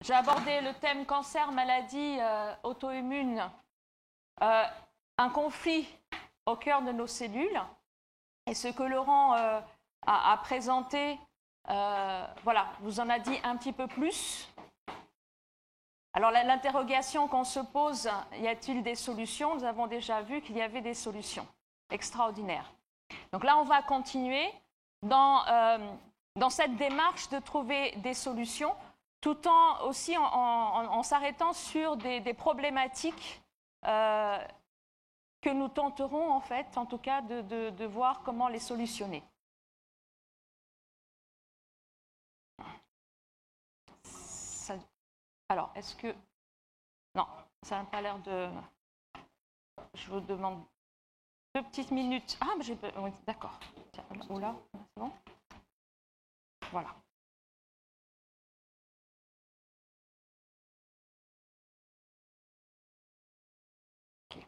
j'ai abordé le thème cancer, maladie auto-immune, un conflit au cœur de nos cellules. Et ce que Laurent a présenté, voilà, vous en a dit un petit peu plus. Alors l'interrogation qu'on se pose, y a-t-il des solutions? Nous avons déjà vu qu'il y avait des solutions extraordinaires. Donc là, on va continuer dans cette démarche de trouver des solutions, tout en aussi en s'arrêtant sur des problématiques que nous tenterons, en fait, en tout cas, de voir comment les solutionner. Alors, est-ce que... Non, ça n'a pas l'air de... Je vous demande 2 petites minutes. Ah, mais j'ai... Oui, d'accord. Oula, c'est bon? Voilà. Okay.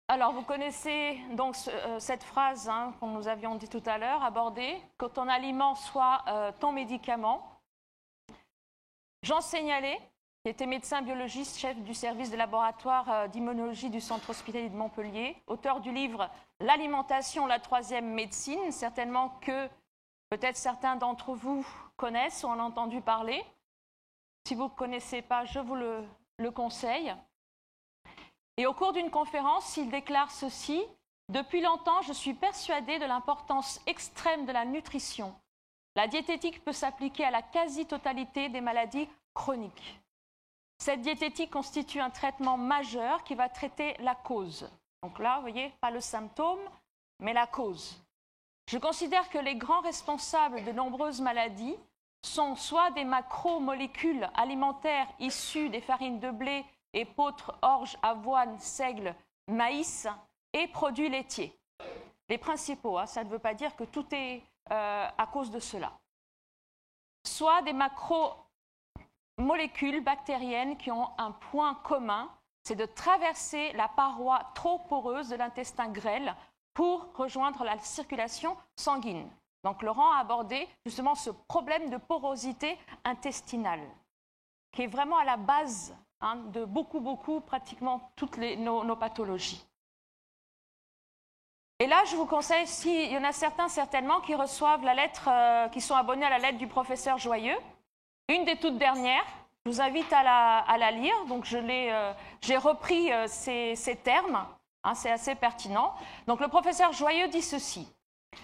Alors, vous connaissez donc cette phrase que nous avions dit tout à l'heure, abordée, que ton aliment soit ton médicament. Jean Seignalé, qui était médecin biologiste, chef du service de laboratoire d'immunologie du centre hospitalier de Montpellier, auteur du livre « L'alimentation, la troisième médecine », certainement que peut-être certains d'entre vous connaissent ou en ont entendu parler. Si vous ne connaissez pas, je vous le conseille. Et au cours d'une conférence, il déclare ceci: « Depuis longtemps, je suis persuadé de l'importance extrême de la nutrition. La diététique peut s'appliquer à la quasi-totalité des maladies chroniques. Cette diététique constitue un traitement majeur qui va traiter la cause. » Donc là, vous voyez, pas le symptôme, mais la cause. « Je considère que les grands responsables de nombreuses maladies sont soit des macromolécules alimentaires issues des farines de blé, épeautre, orge, avoine, seigle, maïs et produits laitiers. » Les principaux, ça ne veut pas dire que tout est à cause de cela. Soit des macromolécules bactériennes qui ont un point commun, c'est de traverser la paroi trop poreuse de l'intestin grêle pour rejoindre la circulation sanguine. Donc Laurent a abordé justement ce problème de porosité intestinale, qui est vraiment à la base de beaucoup, pratiquement toutes nos pathologies. Et là, je vous conseille, il y en a certains certainement qui reçoivent la lettre, qui sont abonnés à la lettre du professeur Joyeux, une des toutes dernières. Je vous invite à la lire. Donc j'ai repris ces termes, c'est assez pertinent. Donc le professeur Joyeux dit ceci: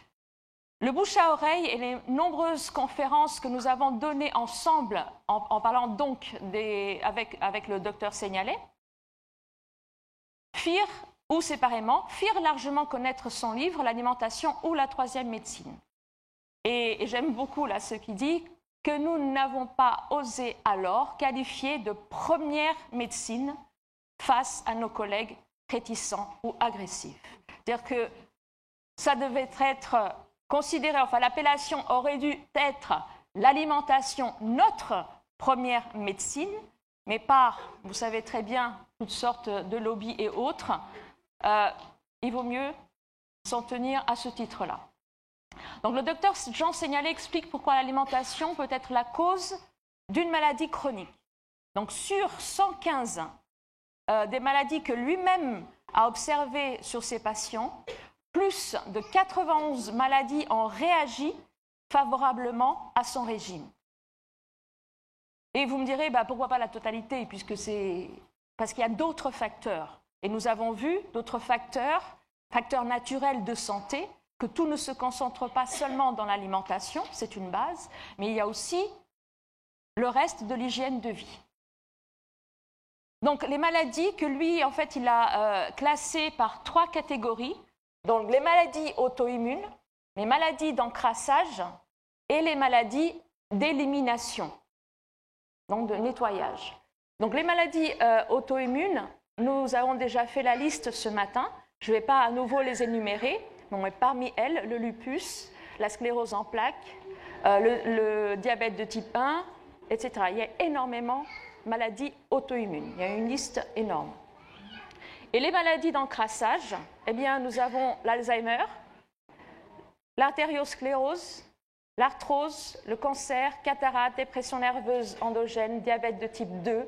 « Le bouche à oreille et les nombreuses conférences que nous avons données ensemble, en parlant donc avec le docteur Seignalé, firent, ou séparément, firent largement connaître son livre « L'alimentation ou la troisième médecine ». Et j'aime beaucoup là ce qu'il dit, que nous n'avons pas osé alors qualifier de première médecine face à nos collègues réticents ou agressifs. C'est-à-dire que ça devait être considéré, enfin l'appellation aurait dû être l'alimentation, notre première médecine, mais par, vous savez très bien, toutes sortes de lobbies et autres, il vaut mieux s'en tenir à ce titre-là. Donc le docteur Jean Seignalé explique pourquoi l'alimentation peut être la cause d'une maladie chronique. Donc sur 115 des maladies que lui-même a observées sur ses patients, plus de 91 maladies ont réagi favorablement à son régime. Et vous me direz, pourquoi pas la totalité, puisque c'est parce qu'il y a d'autres facteurs. Et nous avons vu d'autres facteurs naturels de santé, que tout ne se concentre pas seulement dans l'alimentation, c'est une base, mais il y a aussi le reste de l'hygiène de vie. Donc les maladies que lui, en fait, il a classées par 3 catégories, donc les maladies auto-immunes, les maladies d'encrassage et les maladies d'élimination, donc de nettoyage. Donc les maladies auto-immunes, nous avons déjà fait la liste ce matin, je ne vais pas à nouveau les énumérer, mais parmi elles, le lupus, la sclérose en plaques, le diabète de type 1, etc. Il y a énormément de maladies auto-immunes, il y a une liste énorme. Et les maladies d'encrassage, eh bien, nous avons l'Alzheimer, l'artériosclérose, l'arthrose, le cancer, cataracte, dépression nerveuse endogène, diabète de type 2,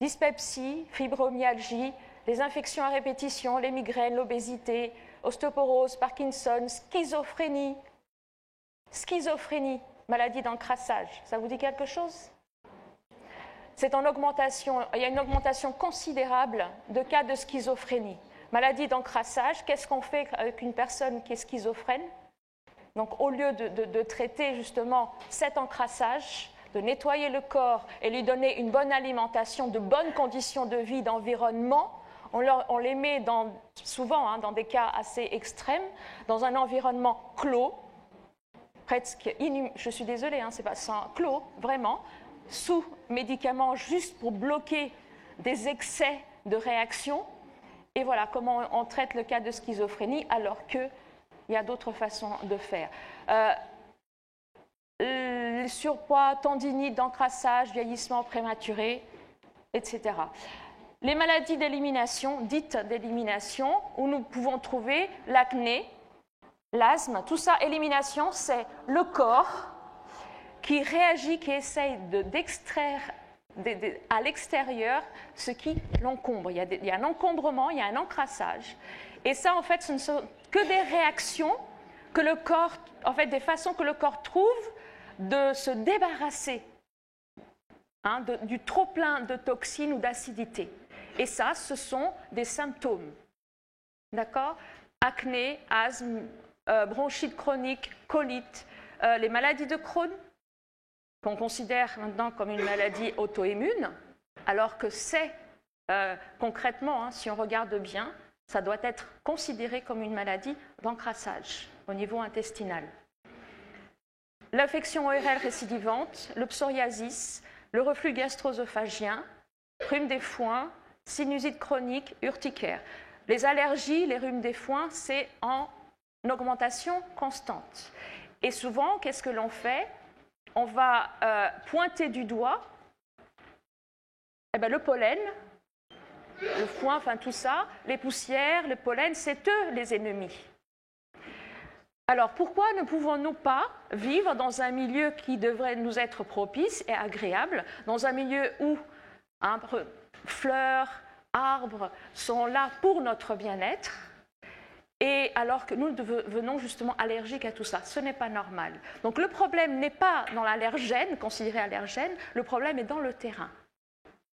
dyspepsie, fibromyalgie, les infections à répétition, les migraines, l'obésité, ostéoporose, Parkinson, schizophrénie, maladie d'encrassage. Ça vous dit quelque chose? C'est en augmentation, il y a une augmentation considérable de cas de schizophrénie. Maladie d'encrassage, qu'est-ce qu'on fait avec une personne qui est schizophrène? Donc au lieu de traiter justement cet encrassage, de nettoyer le corps et lui donner une bonne alimentation, de bonnes conditions de vie, d'environnement, on les met souvent dans des cas assez extrêmes, dans un environnement clos, presque je suis désolée, c'est pas ça, clos, vraiment, sous médicaments juste pour bloquer des excès de réaction. Et voilà comment on traite le cas de schizophrénie, alors qu'il y a d'autres façons de faire. Le surpoids, tendinite, d'encrassage, vieillissement prématuré, etc. Les maladies d'élimination, dites d'élimination, où nous pouvons trouver l'acné, l'asthme, tout ça, élimination, c'est le corps qui réagit, qui essaye d'extraire à l'extérieur ce qui l'encombre. Il y a un encombrement, il y a un encrassage. Et ça, en fait, ce ne sont que des réactions que le corps, en fait, des façons que le corps trouve de se débarrasser du trop-plein de toxines ou d'acidité. Et ça, ce sont des symptômes. D'accord? Acné, asthme, bronchite chronique, colite, les maladies de Crohn, qu'on considère maintenant comme une maladie auto-immune, alors que c'est concrètement, si on regarde bien, ça doit être considéré comme une maladie d'encrassage au niveau intestinal. L'infection ORL récidivante, le psoriasis, le reflux gastro-œsophagien, rhume des foins, sinusite chronique, urticaire. Les allergies, les rhumes des foins, c'est en augmentation constante. Et souvent, qu'est-ce que l'on fait? On va pointer du doigt le pollen, le foin, enfin tout ça, les poussières, le pollen, c'est eux les ennemis. Alors pourquoi ne pouvons-nous pas vivre dans un milieu qui devrait nous être propice et agréable, dans un milieu où fleurs, arbres sont là pour notre bien-être, et alors que nous devenons justement allergiques à tout ça? Ce n'est pas normal. Donc le problème n'est pas dans l'allergène, considéré allergène, le problème est dans le terrain.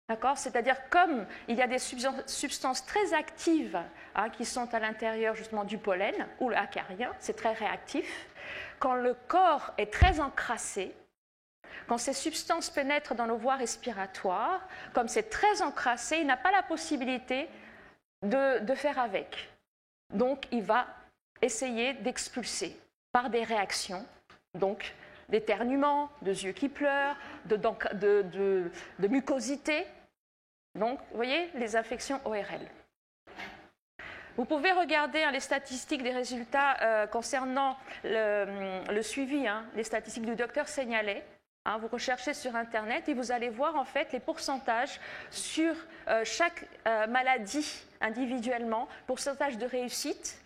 D'accord? C'est-à-dire comme il y a des substances très actives qui sont à l'intérieur justement du pollen ou l'acarien, c'est très réactif. Quand le corps est très encrassé, quand ces substances pénètrent dans nos voies respiratoires, comme c'est très encrassé, il n'a pas la possibilité de faire avec. Donc il va essayer d'expulser par des réactions, donc d'éternuement, de yeux qui pleurent, de mucosité. Donc, vous voyez, les infections ORL. Vous pouvez regarder les statistiques des résultats concernant le suivi, les statistiques du docteur Seignalais. Vous recherchez sur Internet et vous allez voir en fait les pourcentages sur chaque maladie individuellement, pourcentage de réussite,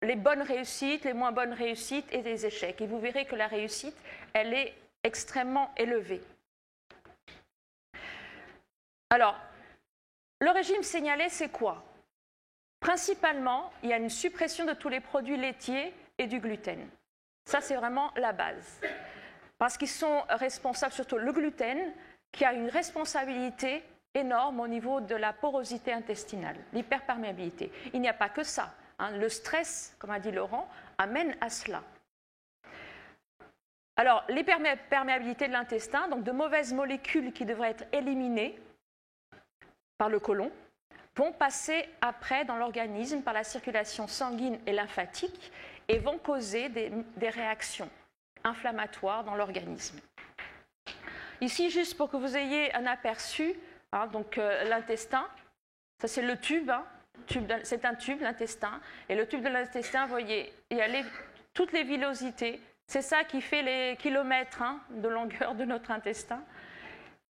les bonnes réussites, les moins bonnes réussites et des échecs. Et vous verrez que la réussite, elle est extrêmement élevée. Alors, le régime Seignalais, c'est quoi? Principalement, il y a une suppression de tous les produits laitiers et du gluten. Ça, c'est vraiment la base. Parce qu'ils sont responsables, surtout le gluten, qui a une responsabilité énorme au niveau de la porosité intestinale, l'hyperperméabilité. Il n'y a pas que ça. Le stress, comme a dit Laurent, amène à cela. Alors, l'hyperperméabilité de l'intestin, donc de mauvaises molécules qui devraient être éliminées par le côlon, vont passer après dans l'organisme par la circulation sanguine et lymphatique et vont causer des réactions inflammatoires dans l'organisme. Ici, juste pour que vous ayez un aperçu, donc l'intestin, ça c'est le tube, c'est un tube, l'intestin, et le tube de l'intestin, vous voyez, il y a toutes les villosités, c'est ça qui fait les kilomètres de longueur de notre intestin.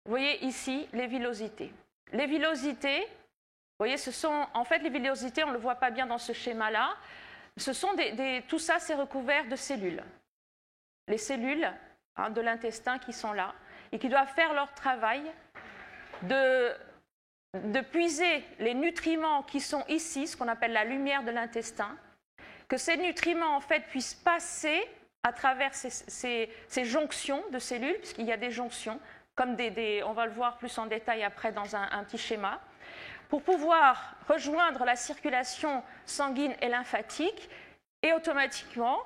Vous voyez ici les villosités. Les villosités, vous voyez, ce sont, en fait, les villosités, on ne le voit pas bien dans ce schéma-là, ce sont tout ça, c'est recouvert de cellules. les cellules de l'intestin qui sont là et qui doivent faire leur travail de puiser les nutriments qui sont ici, ce qu'on appelle la lumière de l'intestin, que ces nutriments en fait puissent passer à travers ces jonctions de cellules, puisqu'il y a des jonctions, comme on va le voir plus en détail après dans un petit schéma, pour pouvoir rejoindre la circulation sanguine et lymphatique et automatiquement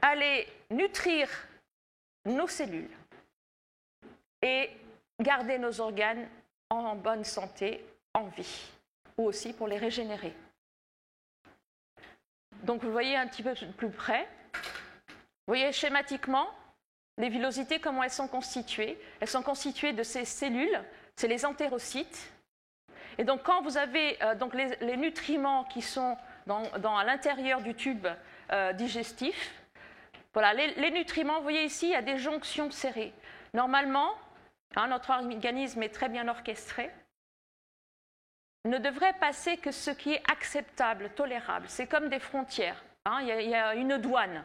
aller nutrir nos cellules et garder nos organes en bonne santé, en vie, ou aussi pour les régénérer. Donc vous voyez un petit peu plus près. Vous voyez schématiquement les villosités, comment elles sont constituées. Elles sont constituées de ces cellules, c'est les entérocytes. Et donc quand vous avez donc les nutriments qui sont à l'intérieur du tube digestif, voilà, les nutriments, vous voyez ici, il y a des jonctions serrées. Normalement, notre organisme est très bien orchestré, ne devrait passer que ce qui est acceptable, tolérable. C'est comme des frontières. Il y a une douane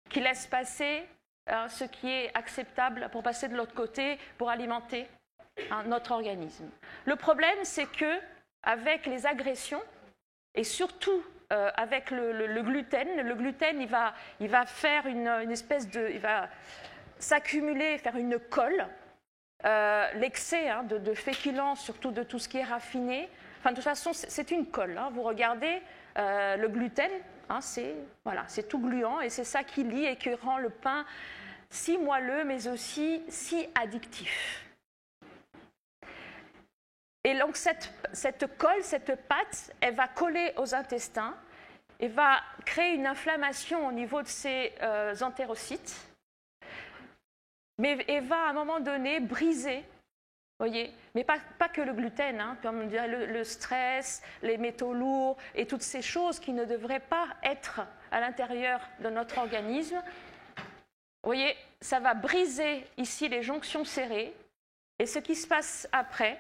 qui laisse passer ce qui est acceptable pour passer de l'autre côté, pour alimenter notre organisme. Le problème, c'est que avec les agressions, et surtout avec le gluten, il va faire une espèce de... il va s'accumuler, faire une colle. L'excès de féculents, surtout de tout ce qui est raffiné, enfin, de toute façon, c'est une colle. Vous regardez le gluten, c'est tout gluant et c'est ça qui lie et qui rend le pain si moelleux, mais aussi si addictif. Et donc cette colle, cette pâte, elle va coller aux intestins et va créer une inflammation au niveau de ces entérocytes, mais elle va à un moment donné briser, voyez, mais pas que le gluten, comme on dirait le stress, les métaux lourds et toutes ces choses qui ne devraient pas être à l'intérieur de notre organisme. Vous voyez, ça va briser ici les jonctions serrées et ce qui se passe après.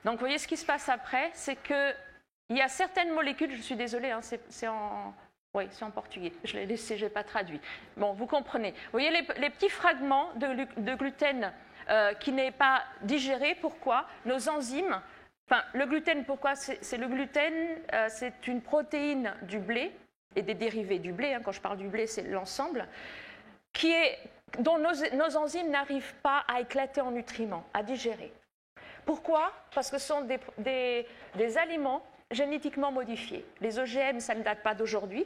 Donc vous voyez, ce qui se passe après, c'est qu'il y a certaines molécules, je suis désolée, c'est en portugais, je l'ai laissé, je n'ai pas traduit. Bon, vous comprenez. Vous voyez les petits fragments de gluten qui n'est pas digéré. Pourquoi? Nos enzymes, le gluten, pourquoi? C'est le gluten, c'est une protéine du blé et des dérivés du blé. Quand je parle du blé, c'est l'ensemble, dont nos enzymes n'arrivent pas à éclater en nutriments, à digérer. Pourquoi? Parce que ce sont des aliments génétiquement modifiés. Les OGM, ça ne date pas d'aujourd'hui,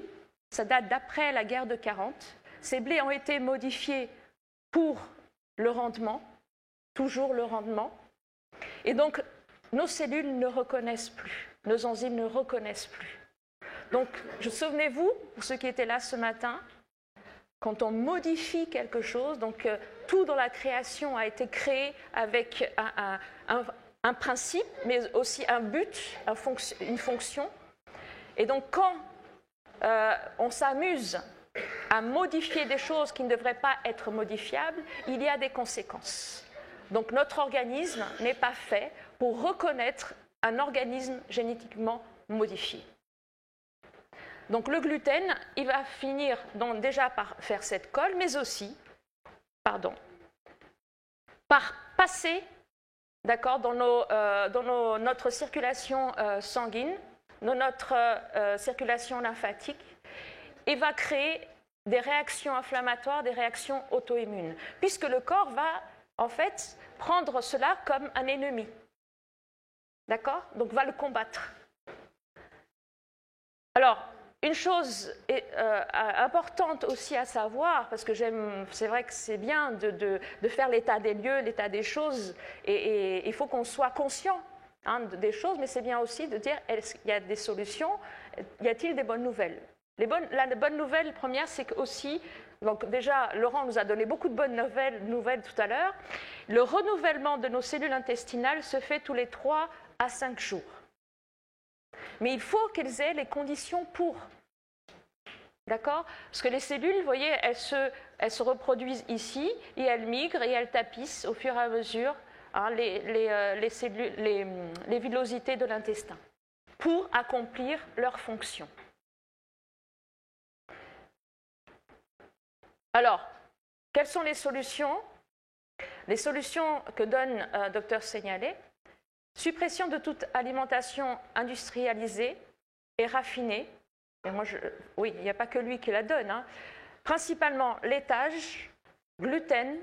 ça date d'après la guerre de 40. Ces blés ont été modifiés pour le rendement, toujours le rendement. Et donc, nos cellules ne reconnaissent plus, nos enzymes ne reconnaissent plus. Donc, souvenez-vous, pour ceux qui étaient là ce matin, quand on modifie quelque chose, donc tout dans la création a été créé avec un principe, mais aussi un but, une fonction. Et donc quand on s'amuse à modifier des choses qui ne devraient pas être modifiables, il y a des conséquences. Donc notre organisme n'est pas fait pour reconnaître un organisme génétiquement modifié. Donc le gluten, il va finir déjà par faire cette colle, mais aussi, par passer, dans notre circulation sanguine, dans notre circulation lymphatique, et va créer des réactions inflammatoires, des réactions auto-immunes, puisque le corps va en fait prendre cela comme un ennemi, d'accord? Donc va le combattre. Alors, une chose importante aussi à savoir, parce que c'est vrai que c'est bien de faire l'état des lieux, l'état des choses, et il faut qu'on soit conscient des choses, mais c'est bien aussi de dire, est-ce qu'il y a des solutions, y a-t-il des bonnes nouvelles? La bonne nouvelle première, c'est que aussi, donc déjà, Laurent nous a donné beaucoup de bonnes nouvelles tout à l'heure, le renouvellement de nos cellules intestinales se fait tous les 3 à 5 jours. Mais il faut qu'elles aient les conditions pour. D'accord? Parce que les cellules, vous voyez, elles se reproduisent ici et elles migrent et elles tapissent au fur et à mesure les villosités de l'intestin pour accomplir leur fonction. Alors, quelles sont les solutions? Les solutions que donne Dr Seignalé: suppression de toute alimentation industrialisée et raffinée. Et moi, oui, il n'y a pas que lui qui la donne, hein. Principalement laitage, gluten,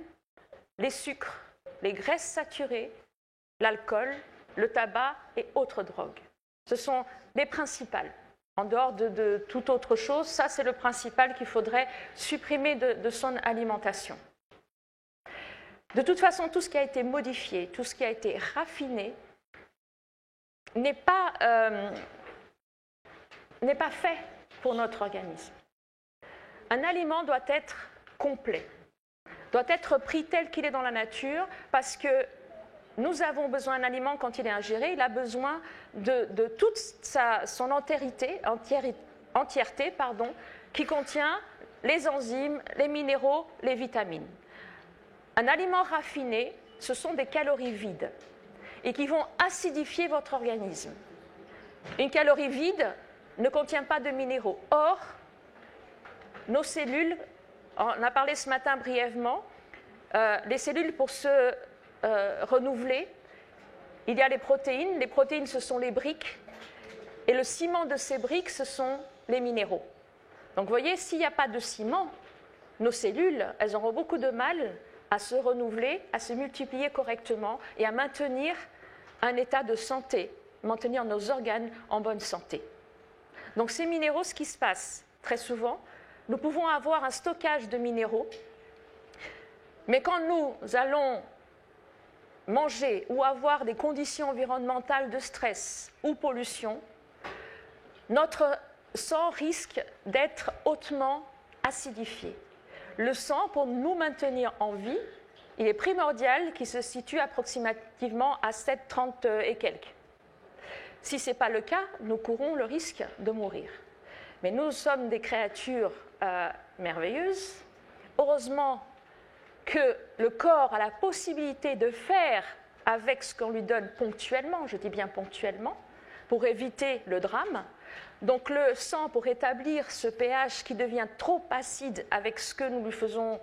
les sucres, les graisses saturées, l'alcool, le tabac et autres drogues. Ce sont les principales. En dehors de toute autre chose, ça c'est le principal qu'il faudrait supprimer de son alimentation. De toute façon, tout ce qui a été modifié, tout ce qui a été raffiné, n'est pas fait pour notre organisme. Un aliment doit être complet, doit être pris tel qu'il est dans la nature, parce que nous avons besoin d'un aliment quand il est ingéré, il a besoin de toute son entièreté, qui contient les enzymes, les minéraux, les vitamines. Un aliment raffiné, ce sont des calories vides et qui vont acidifier votre organisme. Une calorie vide ne contient pas de minéraux. Or, nos cellules, on a parlé ce matin brièvement, les cellules pour se renouveler, il y a les protéines. Les protéines, ce sont les briques. Et le ciment de ces briques, ce sont les minéraux. Donc vous voyez, s'il n'y a pas de ciment, nos cellules, elles auront beaucoup de mal à se renouveler, à se multiplier correctement et à maintenir un état de santé, maintenir nos organes en bonne santé. Donc ces minéraux, ce qui se passe très souvent, nous pouvons avoir un stockage de minéraux, mais quand nous allons manger ou avoir des conditions environnementales de stress ou pollution, notre sang risque d'être hautement acidifié. Le sang, pour nous maintenir en vie, il est primordial qu'il se situe approximativement à 7,30 et quelques. Si ce n'est pas le cas, nous courons le risque de mourir. Mais nous sommes des créatures merveilleuses. Heureusement que le corps a la possibilité de faire avec ce qu'on lui donne ponctuellement, je dis bien ponctuellement, pour éviter le drame. Donc le sang, pour établir ce pH qui devient trop acide avec ce que nous lui faisons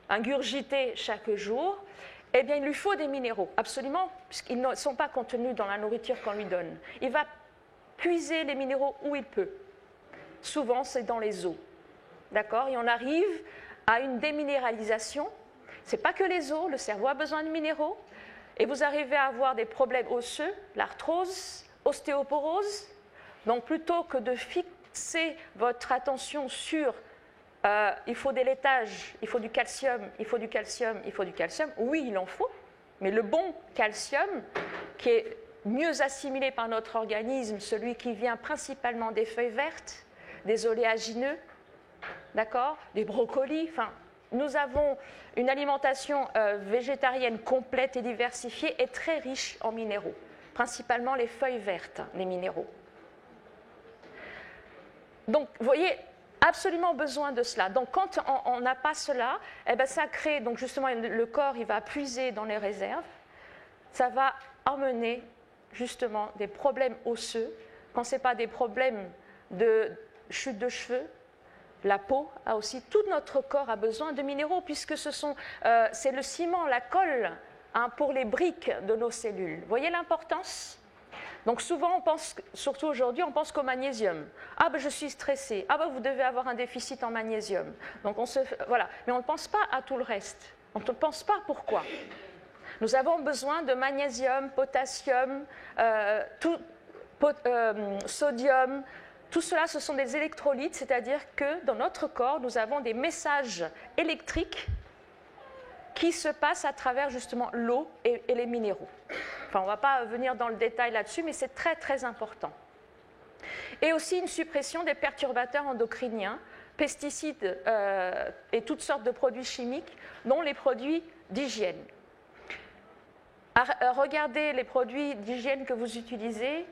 ingurgiter chaque jour, eh bien il lui faut des minéraux, absolument, puisqu'ils ne sont pas contenus dans la nourriture qu'on lui donne. Il va puiser les minéraux où il peut. Souvent, c'est dans les os. D'accord ? Et on arrive à une déminéralisation. Ce n'est pas que les os, le cerveau a besoin de minéraux. Et vous arrivez à avoir des problèmes osseux, l'arthrose, ostéoporose. Donc plutôt que de fixer votre attention sur il faut des laitages, il faut du calcium, il faut du calcium, il faut du calcium, oui, il en faut, mais le bon calcium, qui est mieux assimilé par notre organisme, celui qui vient principalement des feuilles vertes, des oléagineux, d'accord, des brocolis, enfin, nous avons une alimentation végétarienne complète et diversifiée et très riche en minéraux, principalement les feuilles vertes, les minéraux. Donc, vous voyez, absolument besoin de cela. Donc, quand on n'a pas cela, eh bien, ça crée, donc justement, le corps, il va puiser dans les réserves, ça va emmener justement des problèmes osseux, quand ce n'est pas des problèmes de chute de cheveux. La peau a aussi, tout notre corps a besoin de minéraux, puisque c'est le ciment, la colle, pour les briques de nos cellules. Vous voyez l'importance ? Donc souvent, on pense, surtout aujourd'hui, on pense qu'au magnésium. Ah ben je suis stressé. Ah ben vous devez avoir un déficit en magnésium. Donc voilà. Mais on ne pense pas à tout le reste. On ne pense pas pourquoi. Nous avons besoin de magnésium, potassium, sodium. Tout cela, ce sont des électrolytes, c'est-à-dire que dans notre corps, nous avons des messages électriques qui se passent à travers justement l'eau et les minéraux. Enfin, on ne va pas venir dans le détail là-dessus, mais c'est très très important. Et aussi une suppression des perturbateurs endocriniens, pesticides et toutes sortes de produits chimiques, dont les produits d'hygiène. Regardez les produits d'hygiène que vous utilisez,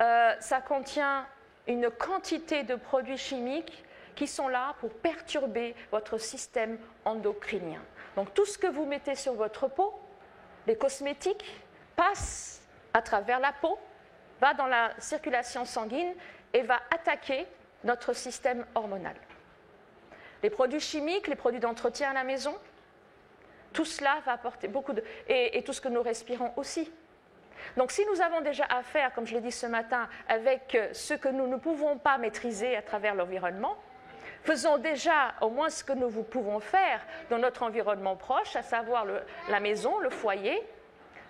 ça contient une quantité de produits chimiques qui sont là pour perturber votre système endocrinien. Donc tout ce que vous mettez sur votre peau, les cosmétiques, passe à travers la peau, va dans la circulation sanguine et va attaquer notre système hormonal. les produits chimiques, les produits d'entretien à la maison, tout cela va apporter beaucoup de... Et tout ce que nous respirons aussi. Donc si nous avons déjà affaire, comme je l'ai dit ce matin, avec ce que nous ne pouvons pas maîtriser à travers l'environnement, faisons déjà au moins ce que nous pouvons faire dans notre environnement proche, à savoir la maison, le foyer,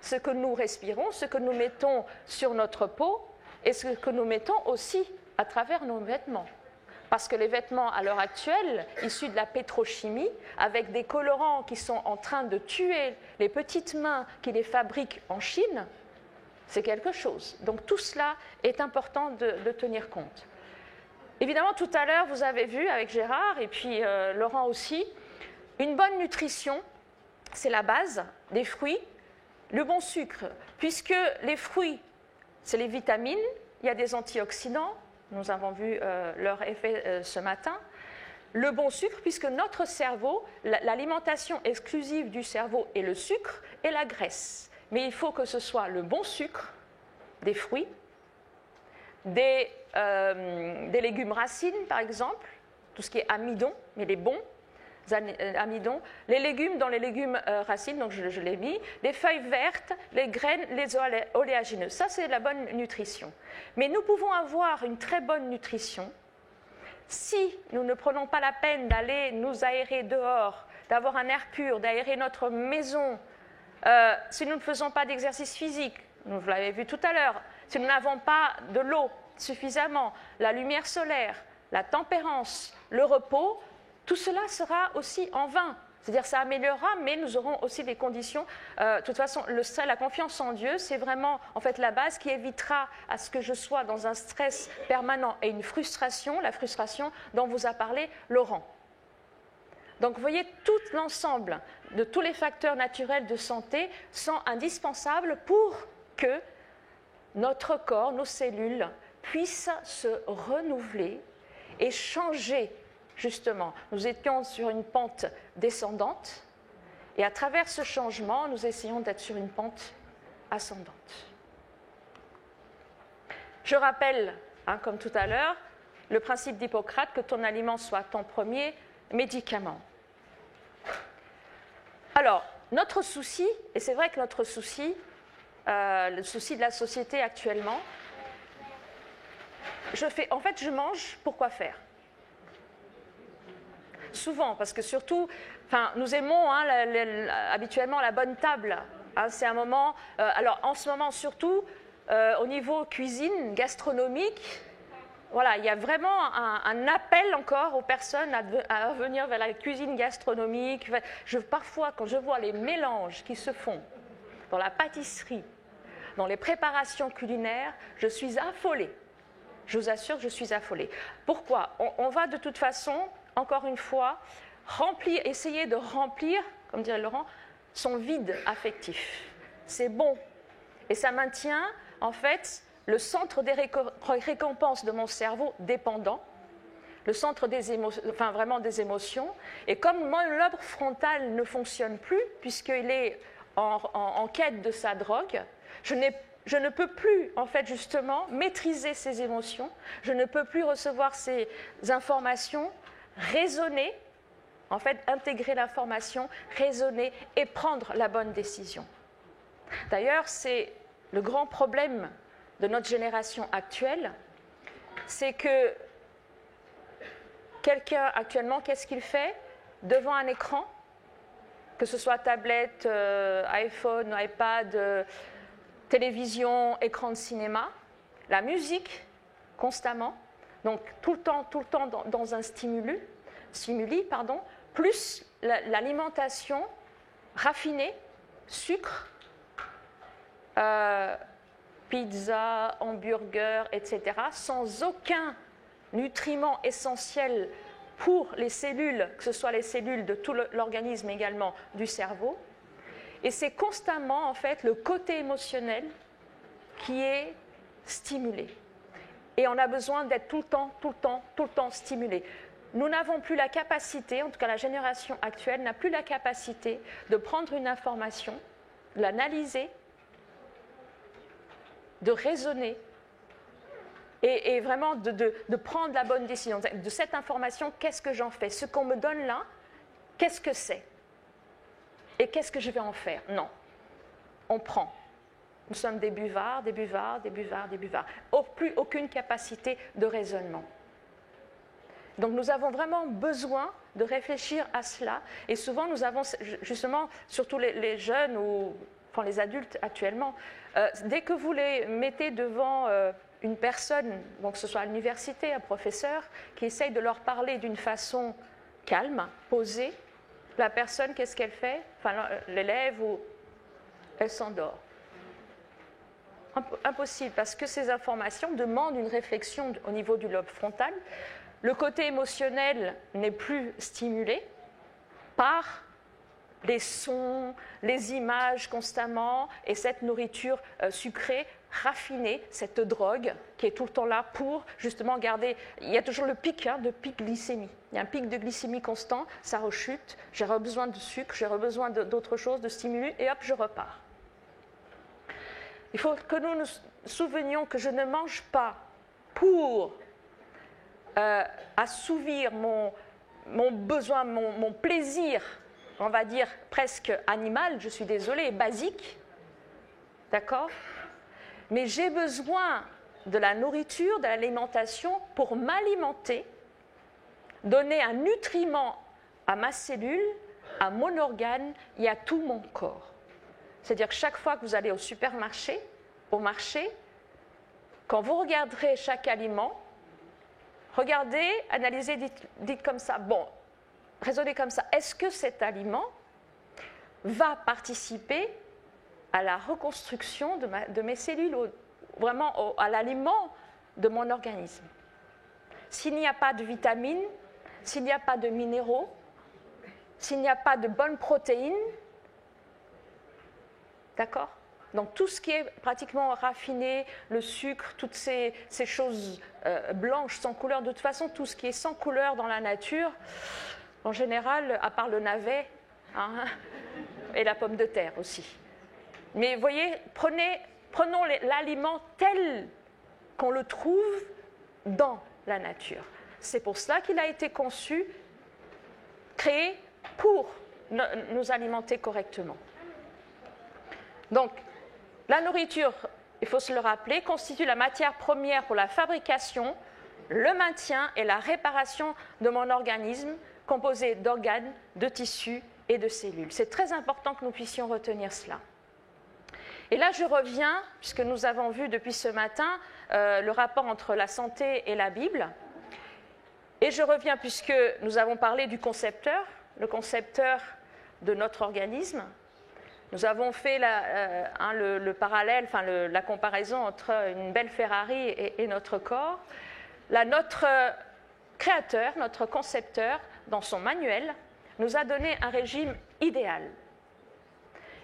ce que nous respirons, ce que nous mettons sur notre peau et ce que nous mettons aussi à travers nos vêtements. Parce que les vêtements, à l'heure actuelle, issus de la pétrochimie, avec des colorants qui sont en train de tuer les petites mains qui les fabriquent en Chine, c'est quelque chose. Donc tout cela est important de tenir compte. Évidemment, tout à l'heure, vous avez vu avec Gérard et puis Laurent aussi, une bonne nutrition, c'est la base des fruits, le bon sucre, puisque les fruits, c'est les vitamines, il y a des antioxydants, nous avons vu leur effet ce matin. Le bon sucre, puisque notre cerveau, l'alimentation exclusive du cerveau est le sucre et la graisse. Mais il faut que ce soit le bon sucre, des fruits, des légumes racines par exemple, tout ce qui est amidon, mais les bons amidons, les légumes dans les légumes racines, donc je l'ai mis, les feuilles vertes, les graines, les oléagineux. Ça, c'est la bonne nutrition. Mais nous pouvons avoir une très bonne nutrition si nous ne prenons pas la peine d'aller nous aérer dehors, d'avoir un air pur, d'aérer notre maison, si nous ne faisons pas d'exercice physique, vous l'avez vu tout à l'heure, si nous n'avons pas de l'eau suffisamment, la lumière solaire, la tempérance, le repos, tout cela sera aussi en vain. C'est-à-dire ça améliorera, mais nous aurons aussi des conditions. De toute façon, la confiance en Dieu, c'est vraiment en fait la base qui évitera à ce que je sois dans un stress permanent et une frustration, la frustration dont vous a parlé Laurent. Donc vous voyez, tout l'ensemble de tous les facteurs naturels de santé sont indispensables pour que notre corps, nos cellules, puissent se renouveler et changer. Justement, nous étions sur une pente descendante et à travers ce changement, nous essayons d'être sur une pente ascendante. Je rappelle, comme tout à l'heure, le principe d'Hippocrate que ton aliment soit ton premier médicament. Alors, notre souci, et c'est vrai que notre souci, le souci de la société actuellement, je mange pour quoi faire ? Souvent, parce que surtout, nous aimons habituellement la bonne table. C'est un moment, alors en ce moment surtout, au niveau cuisine, gastronomique, voilà, il y a vraiment un appel encore aux personnes à venir vers la cuisine gastronomique. Parfois, quand je vois les mélanges qui se font dans la pâtisserie, dans les préparations culinaires, je suis affolée. Je vous assure que je suis affolée. Pourquoi ? On va de toute façon, encore une fois, essayer de remplir, comme dirait Laurent, son vide affectif. C'est bon. Et ça maintient, en fait, le centre des récompenses de mon cerveau dépendant, le centre des émotions. Et comme mon lobe frontal ne fonctionne plus, puisqu'il est en quête de sa drogue, je ne peux plus, en fait, justement, maîtriser ces émotions. Je ne peux plus recevoir ces informations, raisonner, en fait, intégrer l'information, raisonner et prendre la bonne décision. D'ailleurs, c'est le grand problème de notre génération actuelle, c'est que quelqu'un actuellement, qu'est-ce qu'il fait devant un écran, que ce soit tablette, iPhone, iPad, télévision, écran de cinéma, la musique constamment, donc tout le temps dans un stimuli, plus l'alimentation raffinée, sucre, pizza, hamburger, etc., sans aucun nutriment essentiel pour les cellules, que ce soit les cellules de tout l'organisme également du cerveau. Et c'est constamment, en fait, le côté émotionnel qui est stimulé. Et on a besoin d'être tout le temps stimulé. Nous n'avons plus la capacité, en tout cas la génération actuelle n'a plus la capacité de prendre une information, de l'analyser, de raisonner et vraiment de prendre la bonne décision. De cette information, qu'est-ce que j'en fais? Ce qu'on me donne là, qu'est-ce que c'est? Et qu'est-ce que je vais en faire? Non, on prend. Nous sommes des buvards, des buvards, des buvards, des buvards. Plus aucune capacité de raisonnement. Donc nous avons vraiment besoin de réfléchir à cela. Et souvent nous avons justement, surtout les jeunes ou enfin, les adultes actuellement, dès que vous les mettez devant une personne, donc que ce soit à l'université, un professeur, qui essaye de leur parler d'une façon calme, posée, la personne, qu'est-ce qu'elle fait? Enfin, l'élève, elle s'endort. Impossible, parce que ces informations demandent une réflexion au niveau du lobe frontal. Le côté émotionnel n'est plus stimulé par les sons, les images constamment, et cette nourriture sucrée, raffinée, cette drogue qui est tout le temps là pour justement garder... Il y a toujours le pic de pic glycémie. Il y a un pic de glycémie constant, ça rechute, j'ai besoin de sucre, j'ai besoin d'autre chose, de stimulus, et hop, je repars. Il faut que nous nous souvenions que je ne mange pas pour assouvir mon besoin, mon plaisir, on va dire presque animal, je suis désolée, basique, d'accord? Mais j'ai besoin de la nourriture, de l'alimentation pour m'alimenter, donner un nutriment à ma cellule, à mon organe et à tout mon corps. C'est-à-dire que chaque fois que vous allez au supermarché, au marché, quand vous regarderez chaque aliment, regardez, analysez, dites comme ça, bon, raisonnez comme ça, est-ce que cet aliment va participer à la reconstruction de mes cellules, vraiment à l'aliment de mon organisme? S'il n'y a pas de vitamines, s'il n'y a pas de minéraux, s'il n'y a pas de bonnes protéines, d'accord? Donc tout ce qui est pratiquement raffiné, le sucre, toutes ces choses blanches, sans couleur, de toute façon, tout ce qui est sans couleur dans la nature, en général, à part le navet, hein, et la pomme de terre aussi. Mais vous voyez, prenons l'aliment tel qu'on le trouve dans la nature. C'est pour cela qu'il a été conçu, créé pour nous alimenter correctement. Donc, la nourriture, il faut se le rappeler, constitue la matière première pour la fabrication, le maintien et la réparation de mon organisme, composé d'organes, de tissus et de cellules. C'est très important que nous puissions retenir cela. Et là, je reviens, puisque nous avons vu depuis ce matin le rapport entre la santé et la Bible. Et je reviens, puisque nous avons parlé du concepteur, le concepteur de notre organisme. Nous avons fait le parallèle, enfin la comparaison entre une belle Ferrari et notre corps. Là, notre créateur, notre concepteur, dans son manuel, nous a donné un régime idéal.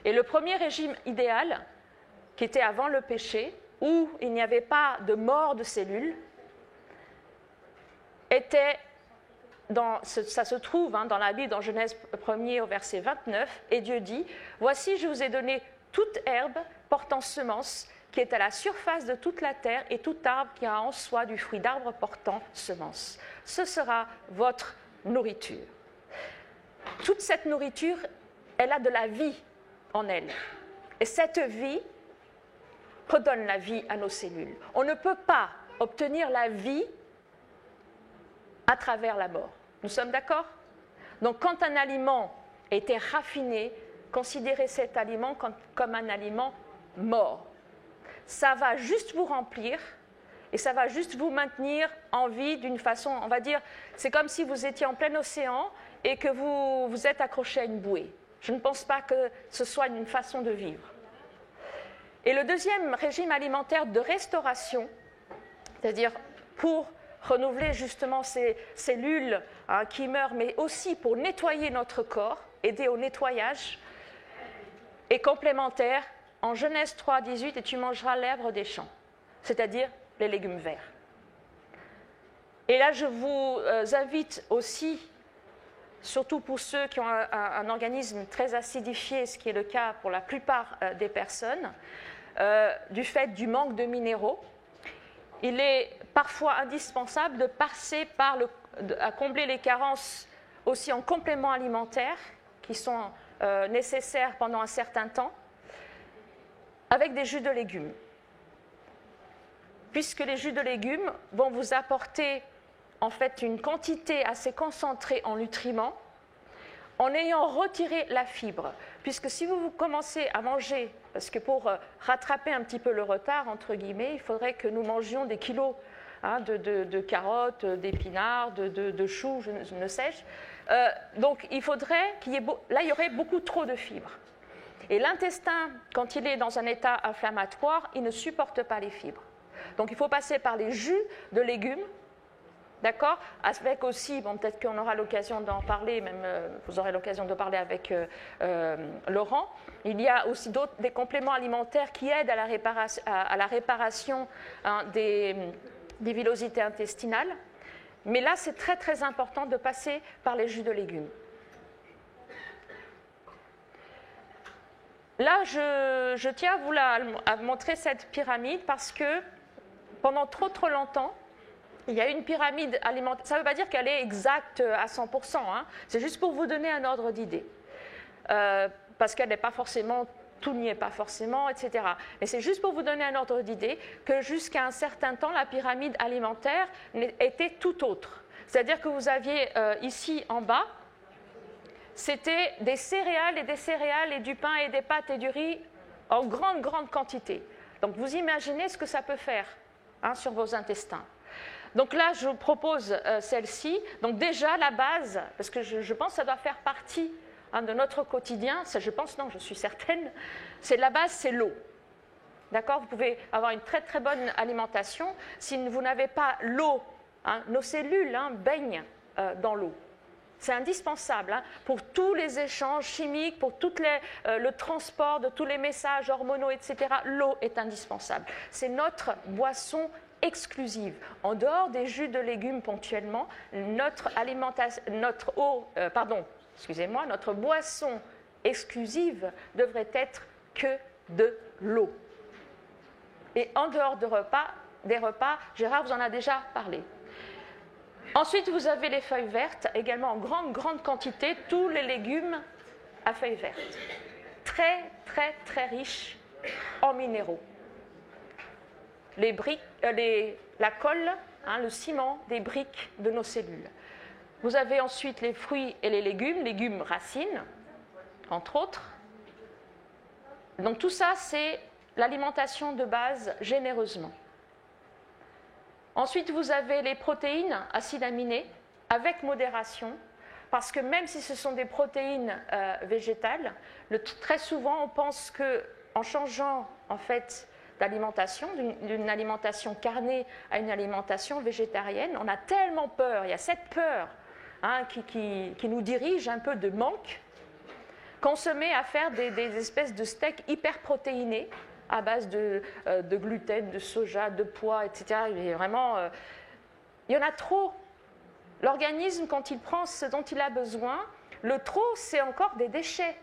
Et le premier régime idéal, qui était avant le péché, où il n'y avait pas de mort de cellules, était, ça se trouve dans la Bible, dans Genèse 1er au verset 29, et Dieu dit « Voici, je vous ai donné toute herbe portant semence, qui est à la surface de toute la terre, et tout arbre qui a en soi du fruit d'arbre portant semence. Ce sera votre nourriture. » Toute cette nourriture, elle a de la vie en elle. Et cette vie redonne la vie à nos cellules. On ne peut pas obtenir la vie à travers la mort. Nous sommes d'accord? Donc quand un aliment a été raffiné, considérez cet aliment comme un aliment mort. Ça va juste vous remplir et ça va juste vous maintenir en vie d'une façon, on va dire, c'est comme si vous étiez en plein océan et que vous vous êtes accroché à une bouée. Je ne pense pas que ce soit une façon de vivre. Et le deuxième régime alimentaire de restauration, c'est-à-dire pour renouveler justement ces cellules qui meurent, mais aussi pour nettoyer notre corps, aider au nettoyage, est complémentaire en Genèse 3, 18, et tu mangeras l'herbe des champs, c'est-à-dire les légumes verts. Et là, je vous invite aussi, surtout pour ceux qui ont un organisme très acidifié, ce qui est le cas pour la plupart des personnes, du fait du manque de minéraux, il est parfois indispensable de passer à combler les carences aussi en compléments alimentaires qui sont nécessaires pendant un certain temps, avec des jus de légumes. Puisque les jus de légumes vont vous apporter en fait une quantité assez concentrée en nutriments, en ayant retiré la fibre. Puisque si vous commencez à manger, parce que pour rattraper un petit peu le retard, entre guillemets, il faudrait que nous mangions des kilos de carottes, d'épinards, de choux, je ne sais-je. Donc il faudrait qu'il y ait là, il y aurait beaucoup trop de fibres. Et l'intestin, quand il est dans un état inflammatoire, il ne supporte pas les fibres. Donc il faut passer par les jus de légumes, d'accord, avec aussi, bon, peut-être qu'on aura l'occasion d'en parler, même vous aurez l'occasion de parler avec Laurent. Il y a aussi des compléments alimentaires qui aident à la réparation des villosités intestinales. Mais là, c'est très très important de passer par les jus de légumes. Là, je tiens à vous montrer cette pyramide parce que pendant trop longtemps, il y a une pyramide alimentaire. Ça ne veut pas dire qu'elle est exacte à 100%, hein. C'est juste pour vous donner un ordre d'idée. Parce qu'elle n'est pas forcément, tout n'y est pas forcément, etc. Mais c'est juste pour vous donner un ordre d'idée que jusqu'à un certain temps, la pyramide alimentaire était tout autre. C'est-à-dire que vous aviez ici en bas, c'était des céréales et du pain et des pâtes et du riz en grande quantité. Donc vous imaginez ce que ça peut faire sur vos intestins. Donc là, je vous propose celle-ci. Donc déjà, la base, parce que je pense que ça doit faire partie de notre quotidien, je pense, non, je suis certaine, la base, c'est l'eau. D'accord ? Vous pouvez avoir une très très bonne alimentation. Si vous n'avez pas l'eau, nos cellules baignent dans l'eau. C'est indispensable pour tous les échanges chimiques, pour le transport de tous les messages hormonaux, etc. L'eau est indispensable. C'est notre boisson exclusive. En dehors des jus de légumes ponctuellement, notre boisson exclusive devrait être que de l'eau. Et en dehors des repas, Gérard vous en a déjà parlé. Ensuite, vous avez les feuilles vertes, également en grande quantité, tous les légumes à feuilles vertes. Très riches en minéraux. La colle, le ciment des briques de nos cellules. Vous avez ensuite les fruits et les légumes racines, entre autres. Donc tout ça, c'est l'alimentation de base généreusement. Ensuite, vous avez les protéines, acides aminés, avec modération, parce que même si ce sont des protéines végétales, très souvent, on pense qu'en changeant en fait d'alimentation, d'une alimentation carnée à une alimentation végétarienne, on a tellement peur, il y a cette peur qui nous dirige un peu de manque, qu'on se met à faire des espèces de steaks hyper protéinés, à base de gluten, de soja, de pois, etc. Et vraiment, il y en a trop. L'organisme, quand il prend ce dont il a besoin, le trop, c'est encore des déchets.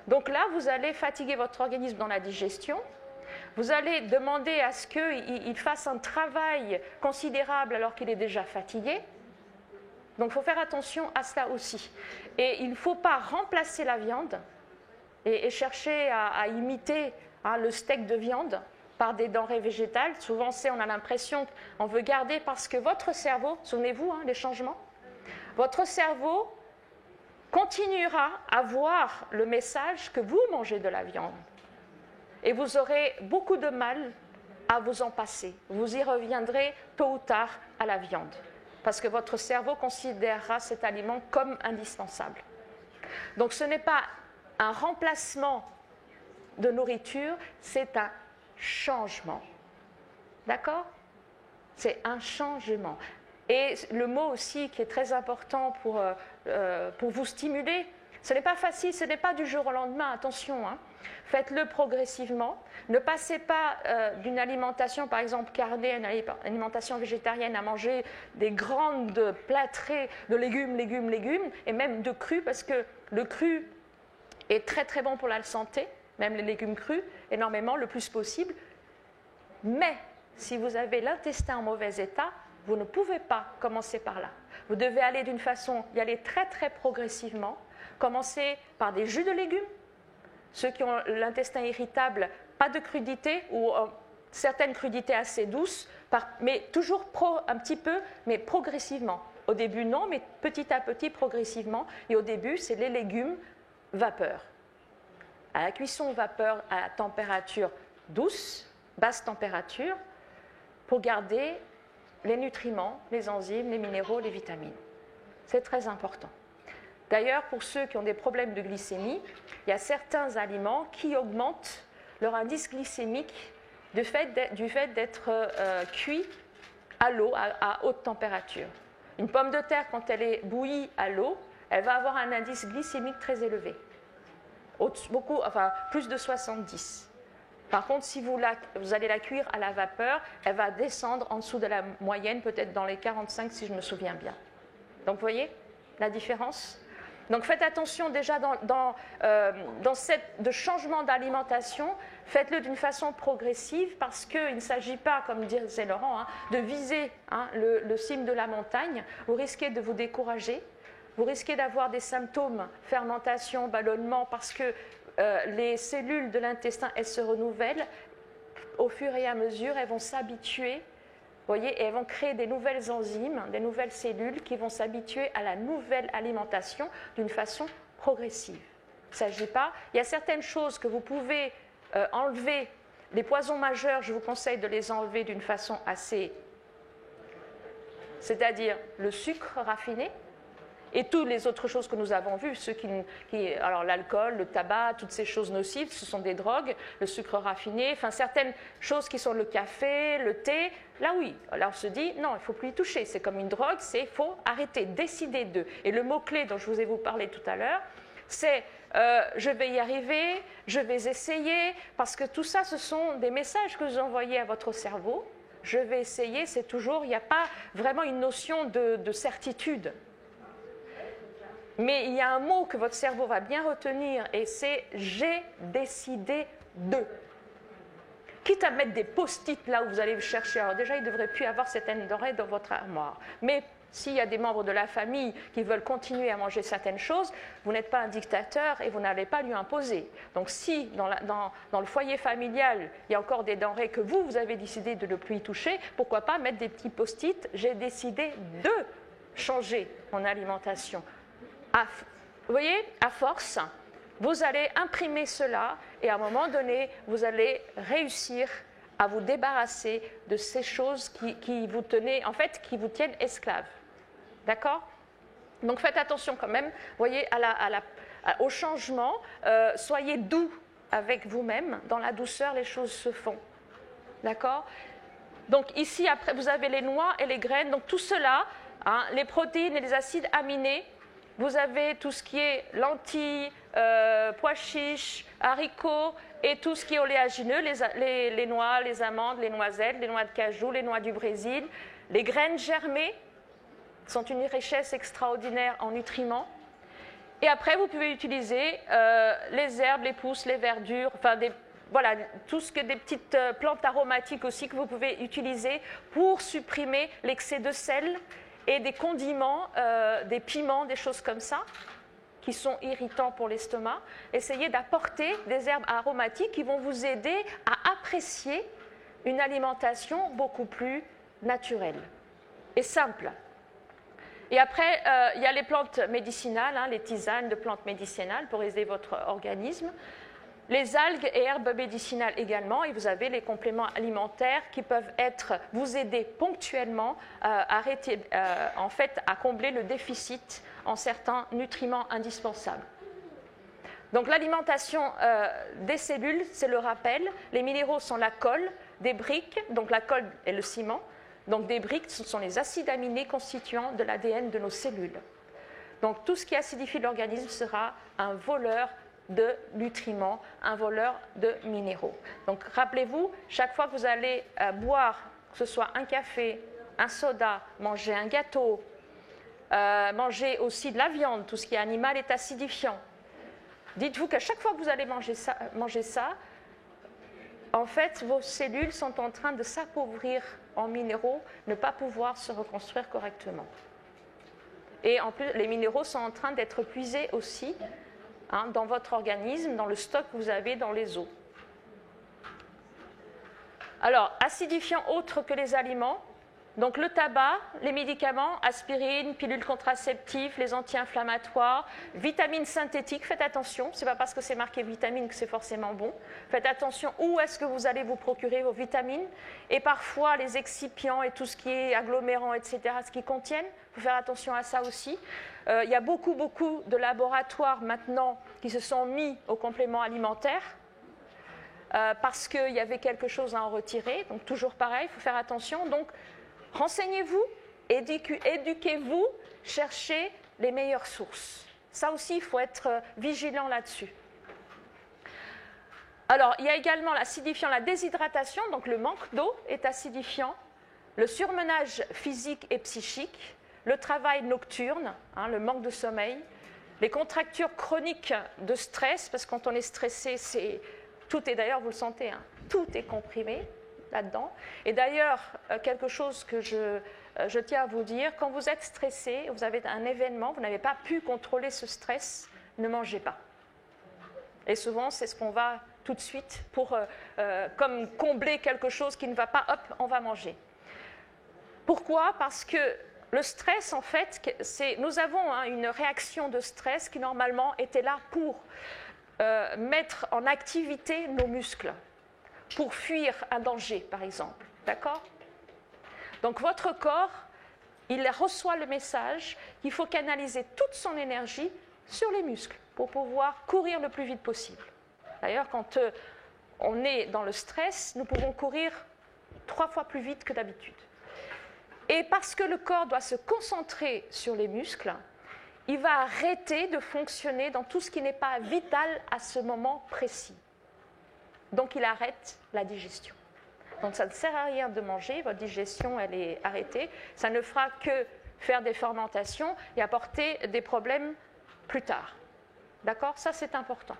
Donc là, vous allez fatiguer votre organisme dans la digestion. Vous allez demander à ce qu'il fasse un travail considérable alors qu'il est déjà fatigué. Donc il faut faire attention à cela aussi. Et il ne faut pas remplacer la viande et chercher à imiter le steak de viande par des denrées végétales. Souvent, on a l'impression qu'on veut garder parce que votre cerveau, souvenez-vous les changements, votre cerveau continuera à voir le message que vous mangez de la viande. Et vous aurez beaucoup de mal à vous en passer. Vous y reviendrez tôt ou tard à la viande, parce que votre cerveau considérera cet aliment comme indispensable. Donc ce n'est pas un remplacement de nourriture, c'est un changement. D'accord ? C'est un changement. Et le mot aussi qui est très important pour vous stimuler, ce n'est pas facile, ce n'est pas du jour au lendemain, attention. Faites-le progressivement. Ne passez pas d'une alimentation, par exemple carnée, à une alimentation végétarienne, à manger des grandes plâtrées de légumes, et même de crus, parce que le cru est très très bon pour la santé, même les légumes crus, énormément, le plus possible. Mais si vous avez l'intestin en mauvais état, vous ne pouvez pas commencer par là. Vous devez aller d'une façon, y aller très très progressivement, commencer par des jus de légumes. Ceux qui ont l'intestin irritable, pas de crudité ou certaines crudités assez douces, mais toujours un petit peu, mais progressivement. Au début, non, mais petit à petit, progressivement. Et au début, c'est les légumes vapeur. À la cuisson vapeur à la température douce, basse température, pour garder les nutriments, les enzymes, les minéraux, les vitamines. C'est très important. D'ailleurs, pour ceux qui ont des problèmes de glycémie, il y a certains aliments qui augmentent leur indice glycémique du fait d'être cuits à l'eau à haute température. Une pomme de terre, quand elle est bouillie à l'eau, elle va avoir un indice glycémique très élevé, plus de 70. Par contre, si vous allez la cuire à la vapeur, elle va descendre en dessous de la moyenne, peut-être dans les 45 si je me souviens bien. Donc, vous voyez la différence ? Donc, faites attention déjà dans de changement d'alimentation, faites-le d'une façon progressive parce qu'il ne s'agit pas, comme disait Laurent, de viser le cime de la montagne. Vous risquez de vous décourager, vous risquez d'avoir des symptômes, fermentation, ballonnement, parce que les cellules de l'intestin, elles se renouvellent. Au fur et à mesure, elles vont s'habituer. Vous voyez, et elles vont créer des nouvelles enzymes, des nouvelles cellules qui vont s'habituer à la nouvelle alimentation d'une façon progressive. Il ne s'agit pas. Il y a certaines choses que vous pouvez enlever. Les poisons majeurs, je vous conseille de les enlever d'une façon assez. C'est-à-dire le sucre raffiné et toutes les autres choses que nous avons vues, alors l'alcool, le tabac, toutes ces choses nocives, ce sont des drogues, le sucre raffiné, enfin certaines choses qui sont le café, le thé, là oui, là on se dit non, il ne faut plus y toucher, c'est comme une drogue, il faut arrêter, décider d'eux. Et le mot-clé dont je vous ai parlé tout à l'heure, c'est je vais y arriver, je vais essayer, parce que tout ça, ce sont des messages que vous envoyez à votre cerveau. Je vais essayer, c'est toujours, il n'y a pas vraiment une notion de certitude. Mais il y a un mot que votre cerveau va bien retenir et c'est « j'ai décidé de ». Quitte à mettre des post-it là où vous allez chercher. Alors déjà, il ne devrait plus avoir certaines denrées dans votre armoire. Mais s'il y a des membres de la famille qui veulent continuer à manger certaines choses, vous n'êtes pas un dictateur et vous n'allez pas lui imposer. Donc si dans le foyer familial, il y a encore des denrées que vous avez décidé de ne plus y toucher, pourquoi pas mettre des petits post-it « j'ai décidé de changer mon alimentation ». Vous voyez, à force, vous allez imprimer cela et à un moment donné, vous allez réussir à vous débarrasser de ces choses qui vous tenaient, en fait, qui vous tiennent esclaves. D'accord ? Donc faites attention quand même, vous voyez, au changement, soyez doux avec vous-même, dans la douceur, les choses se font. D'accord ? Donc ici, après, vous avez les noix et les graines, donc tout cela, les protéines et les acides aminés. Vous avez tout ce qui est lentilles, pois chiches, haricots et tout ce qui est oléagineux, les noix, les amandes, les noisettes, les noix de cajou, les noix du Brésil. Les graines germées sont une richesse extraordinaire en nutriments. Et après, vous pouvez utiliser les herbes, les pousses, les verdures, enfin voilà, tout ce que des petites plantes aromatiques aussi que vous pouvez utiliser pour supprimer l'excès de sel et des condiments, des piments, des choses comme ça, qui sont irritants pour l'estomac. Essayez d'apporter des herbes aromatiques qui vont vous aider à apprécier une alimentation beaucoup plus naturelle et simple. Et après, il y a les plantes médicinales, les tisanes de plantes médicinales pour aider votre organisme. Les algues et herbes médicinales également, et vous avez les compléments alimentaires qui peuvent vous aider ponctuellement à combler le déficit en certains nutriments indispensables. Donc l'alimentation des cellules, c'est le rappel. Les minéraux sont la colle, des briques, donc la colle et le ciment. Donc des briques, ce sont les acides aminés constituants de l'ADN de nos cellules. Donc tout ce qui acidifie l'organisme sera un voleur de nutriments, un voleur de minéraux. Donc rappelez-vous, chaque fois que vous allez boire, que ce soit un café, un soda, manger un gâteau, manger aussi de la viande, tout ce qui est animal est acidifiant. Dites-vous qu'à chaque fois que vous allez manger ça, en fait, vos cellules sont en train de s'appauvrir en minéraux, ne pas pouvoir se reconstruire correctement. Et en plus, les minéraux sont en train d'être puisés aussi dans votre organisme, dans le stock que vous avez dans les os. Alors, acidifiants autres que les aliments, donc le tabac, les médicaments, aspirine, pilules contraceptives, les anti-inflammatoires, vitamines synthétiques, faites attention, ce n'est pas parce que c'est marqué vitamine que c'est forcément bon. Faites attention où est-ce que vous allez vous procurer vos vitamines et parfois les excipients et tout ce qui est agglomérant, etc., ce qu'ils contiennent, il faut faire attention à ça aussi. Il y a beaucoup de laboratoires maintenant qui se sont mis aux compléments alimentaires. Parce qu'il y avait quelque chose à en retirer, donc toujours pareil, il faut faire attention. Donc, renseignez-vous, éduquez-vous, cherchez les meilleures sources. Ça aussi, il faut être vigilant là-dessus. Alors, il y a également l'acidifiant, la déshydratation, donc le manque d'eau est acidifiant, le surmenage physique et psychique, le travail nocturne, le manque de sommeil, les contractures chroniques de stress, parce que quand on est stressé, tout est d'ailleurs, vous le sentez, tout est comprimé là-dedans. Et d'ailleurs, quelque chose que je tiens à vous dire, quand vous êtes stressé, vous avez un événement, vous n'avez pas pu contrôler ce stress, ne mangez pas. Et souvent, c'est ce qu'on va tout de suite pour comme combler quelque chose qui ne va pas, hop, on va manger. Pourquoi ? Parce que le stress, en fait, nous avons une réaction de stress qui normalement était là pour mettre en activité nos muscles pour fuir un danger, par exemple. D'accord ? Donc votre corps, il reçoit le message qu'il faut canaliser toute son énergie sur les muscles pour pouvoir courir le plus vite possible. D'ailleurs, quand on est dans le stress, nous pouvons courir 3 fois plus vite que d'habitude. Et parce que le corps doit se concentrer sur les muscles, il va arrêter de fonctionner dans tout ce qui n'est pas vital à ce moment précis. Donc il arrête la digestion. Donc ça ne sert à rien de manger, votre digestion elle est arrêtée, ça ne fera que faire des fermentations et apporter des problèmes plus tard. D'accord ? Ça c'est important.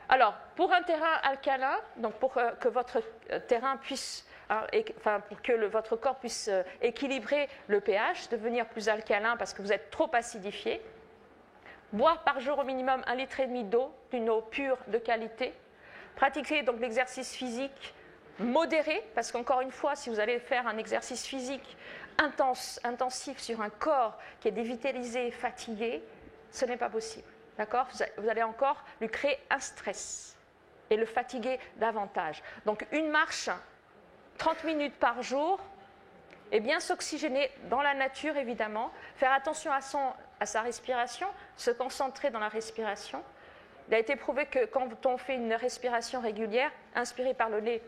Alors, pour un terrain alcalin, donc pour que votre terrain puisse, pour que votre corps puisse équilibrer le pH, devenir plus alcalin parce que vous êtes trop acidifié, boire par jour au minimum 1,5 litre d'eau, d'une eau pure de qualité. Pratiquer donc l'exercice physique modéré, parce qu'encore une fois, si vous allez faire un exercice physique intensif sur un corps qui est dévitalisé et fatigué, ce n'est pas possible. D'accord ? Vous allez encore lui créer un stress et le fatiguer davantage. Donc une marche, 30 minutes par jour, et bien s'oxygéner dans la nature évidemment, faire attention à sa respiration, se concentrer dans la respiration. Il a été prouvé que quand on fait une respiration régulière, inspirer par le nez,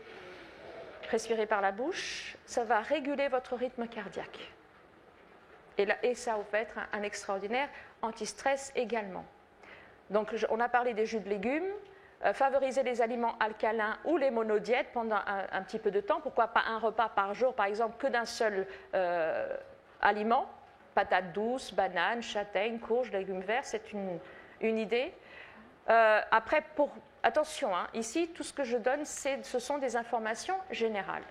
respirer par la bouche, ça va réguler votre rythme cardiaque. Et ça va être un extraordinaire anti-stress également. Donc on a parlé des jus de légumes, favoriser les aliments alcalins ou les monodiètes pendant un petit peu de temps. Pourquoi pas un repas par jour, par exemple, que d'un seul aliment, patates douces, bananes, châtaignes, courges, légumes verts, c'est une idée. Après, attention, ici, tout ce que je donne, ce sont des informations générales.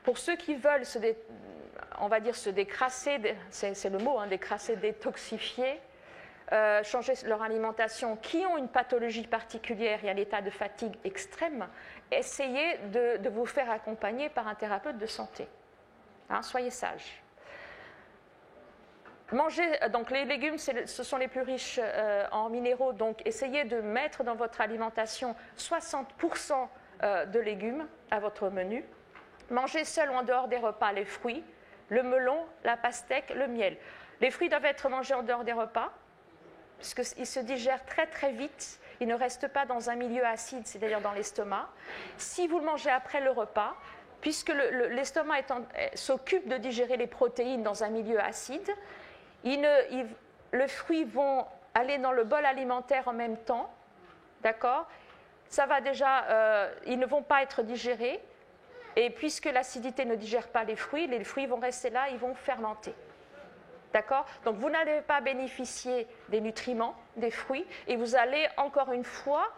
Pour ceux qui veulent on va dire se décrasser, c'est le mot, décrasser, détoxifier, changer leur alimentation, qui ont une pathologie particulière et un état de fatigue extrême, essayez de vous faire accompagner par un thérapeute de santé. Soyez sages. Mangez, donc les légumes, ce sont les plus riches en minéraux, donc essayez de mettre dans votre alimentation 60% de légumes à votre menu. Mangez seul ou en dehors des repas les fruits, le melon, la pastèque, le miel. Les fruits doivent être mangés en dehors des repas, puisqu'ils se digèrent très très vite, ils ne restent pas dans un milieu acide, c'est-à-dire dans l'estomac. Si vous le mangez après le repas, puisque l'estomac s'occupe de digérer les protéines dans un milieu acide, les fruits vont aller dans le bol alimentaire en même temps, d'accord ? Ça va déjà, ils ne vont pas être digérés, et puisque l'acidité ne digère pas les fruits vont rester là, ils vont fermenter. D'accord? Donc vous n'allez pas bénéficier des nutriments, des fruits, et vous allez encore une fois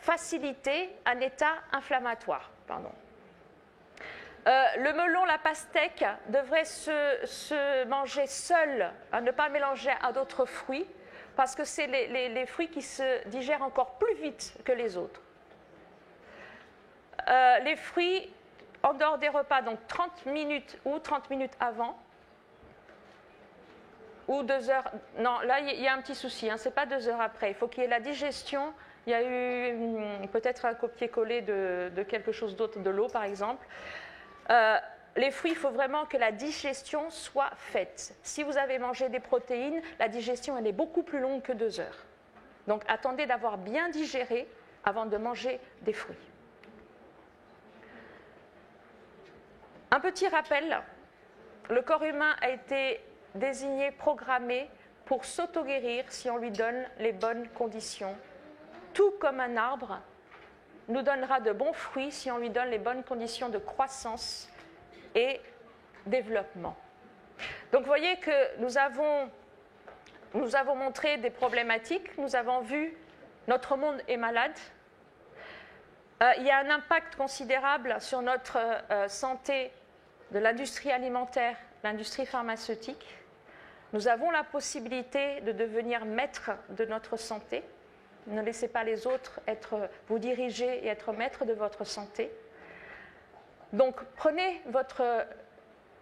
faciliter un état inflammatoire. Pardon. Le melon, la pastèque devrait se manger seul, ne pas mélanger à d'autres fruits, parce que c'est les fruits qui se digèrent encore plus vite que les autres. Les fruits, en dehors des repas, donc 30 minutes ou 30 minutes avant, ou 2 heures. Non, là, il y a un petit souci, ce n'est pas 2 heures après. Il faut qu'il y ait la digestion. Il y a eu peut-être un copier-coller de quelque chose d'autre, de l'eau par exemple. Les fruits, il faut vraiment que la digestion soit faite. Si vous avez mangé des protéines, la digestion, elle est beaucoup plus longue que 2 heures. Donc, attendez d'avoir bien digéré avant de manger des fruits. Un petit rappel, le corps humain a été désigné, programmé pour s'auto-guérir si on lui donne les bonnes conditions. Tout comme un arbre nous donnera de bons fruits si on lui donne les bonnes conditions de croissance et développement. Donc vous voyez que nous avons montré des problématiques, nous avons vu notre monde est malade. Il y a un impact considérable sur notre santé de l'industrie alimentaire, l'industrie pharmaceutique. Nous avons la possibilité de devenir maître de notre santé. Ne laissez pas les autres vous diriger et être maître de votre santé. Donc, prenez votre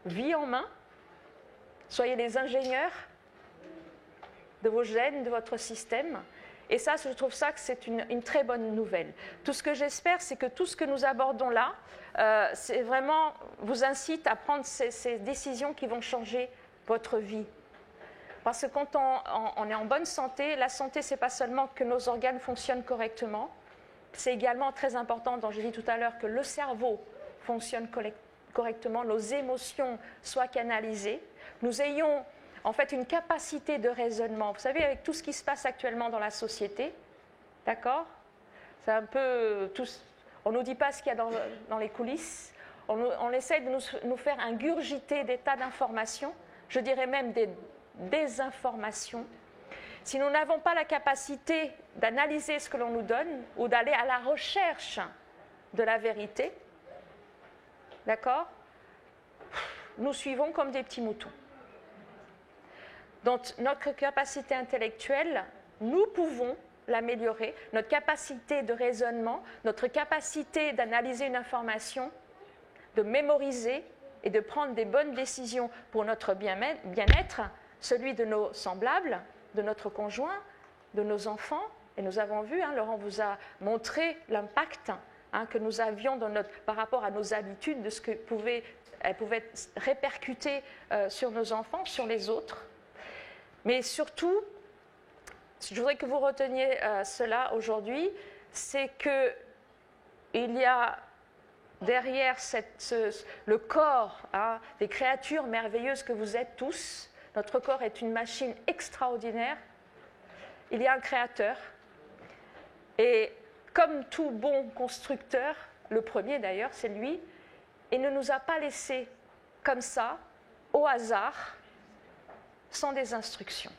vie en main. Soyez les ingénieurs de vos gènes, de votre système. Et ça, je trouve ça que c'est une très bonne nouvelle. Tout ce que j'espère, c'est que tout ce que nous abordons là, c'est vraiment vous incite à prendre ces décisions qui vont changer votre vie. Parce que quand on est en bonne santé, la santé, ce n'est pas seulement que nos organes fonctionnent correctement, c'est également très important, dont j'ai dit tout à l'heure, que le cerveau fonctionne correctement, nos émotions soient canalisées, nous ayons en fait une capacité de raisonnement. Vous savez, avec tout ce qui se passe actuellement dans la société, d'accord? C'est un peu on ne nous dit pas ce qu'il y a dans les coulisses, on essaie de nous faire ingurgiter des tas d'informations, je dirais même des désinformations. Si nous n'avons pas la capacité d'analyser ce que l'on nous donne ou d'aller à la recherche de la vérité, d'accord? Nous suivons comme des petits moutons. Donc notre capacité intellectuelle, nous pouvons l'améliorer, notre capacité de raisonnement, notre capacité d'analyser une information, de mémoriser et de prendre des bonnes décisions pour notre bien-être, celui de nos semblables, de notre conjoint, de nos enfants. Et nous avons vu, Laurent vous a montré l'impact que nous avions par rapport à nos habitudes, de ce que elles pouvaient répercuter sur nos enfants, sur les autres. Mais surtout, je voudrais que vous reteniez cela aujourd'hui, c'est qu'il y a derrière le corps des créatures merveilleuses que vous êtes tous, notre corps est une machine extraordinaire, il y a un créateur. Et comme tout bon constructeur, le premier d'ailleurs, c'est lui, il ne nous a pas laissés comme ça, au hasard, sans des instructions.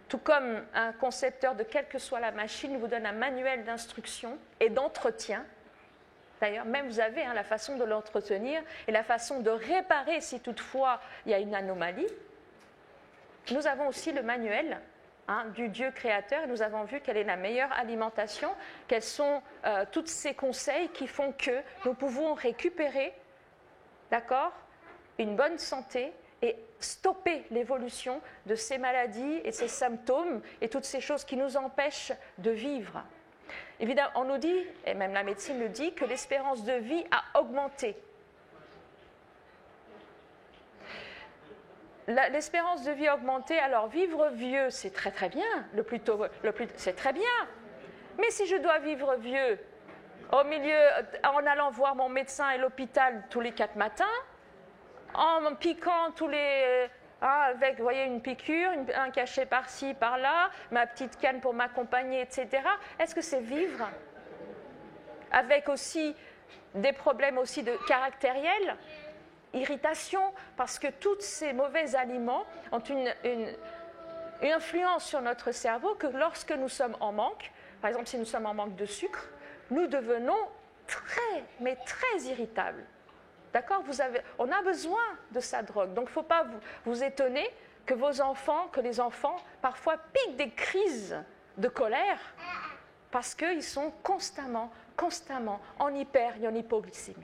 Tout comme un concepteur de quelle que soit la machine vous donne un manuel d'instruction et d'entretien. D'ailleurs, même vous avez la façon de l'entretenir et la façon de réparer si toutefois il y a une anomalie. Nous avons aussi le manuel du Dieu créateur et nous avons vu quelle est la meilleure alimentation, quels sont tous ces conseils qui font que nous pouvons récupérer, d'accord, une bonne santé et stopper l'évolution de ces maladies et ces symptômes et toutes ces choses qui nous empêchent de vivre. Évidemment, on nous dit, et même la médecine le dit, que l'espérance de vie a augmenté. L'espérance de vie a augmenté, alors vivre vieux, c'est très très bien, c'est très bien. Mais si je dois vivre vieux, en allant voir mon médecin et l'hôpital tous les 4 matins, en me piquant avec, vous voyez, une piqûre, un cachet par-ci, par-là, ma petite canne pour m'accompagner, etc. Est-ce que c'est vivre? Avec aussi des problèmes aussi caractériels. irritation, parce que tous ces mauvais aliments ont une influence sur notre cerveau que lorsque nous sommes en manque, par exemple si nous sommes en manque de sucre, nous devenons mais très irritables. D'accord ? On a besoin de sa drogue. Donc il ne faut pas vous étonner que les enfants, parfois piquent des crises de colère parce qu'ils sont constamment en hyper et en hypoglycémie.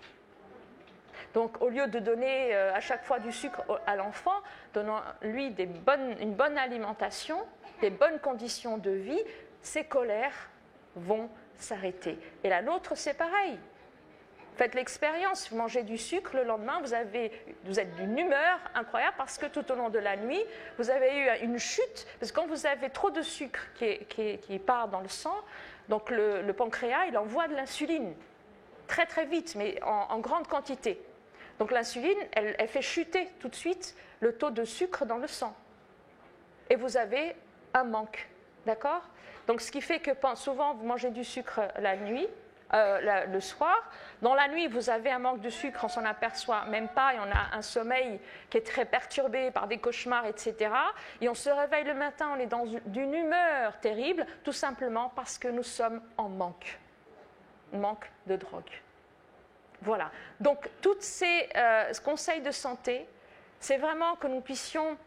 Donc au lieu de donner à chaque fois du sucre à l'enfant, donnons-lui une bonne alimentation, des bonnes conditions de vie, ses colères vont s'arrêter. Et la nôtre, c'est pareil. Faites l'expérience, vous mangez du sucre, le lendemain, vous êtes d'une humeur incroyable parce que tout au long de la nuit, vous avez eu une chute. Parce que quand vous avez trop de sucre qui part dans le sang, donc le pancréas, il envoie de l'insuline très très vite, mais en grande quantité. Donc l'insuline, elle fait chuter tout de suite le taux de sucre dans le sang. Et vous avez un manque, d'accord ? Donc ce qui fait que souvent, vous mangez du sucre la nuit, le soir. Dans la nuit, vous avez un manque de sucre, on s'en aperçoit même pas, et on a un sommeil qui est très perturbé par des cauchemars, etc. Et on se réveille le matin, on est dans une humeur terrible, tout simplement parce que nous sommes en manque de drogue. Voilà. Donc, tous ces conseils de santé, c'est vraiment que nous puissions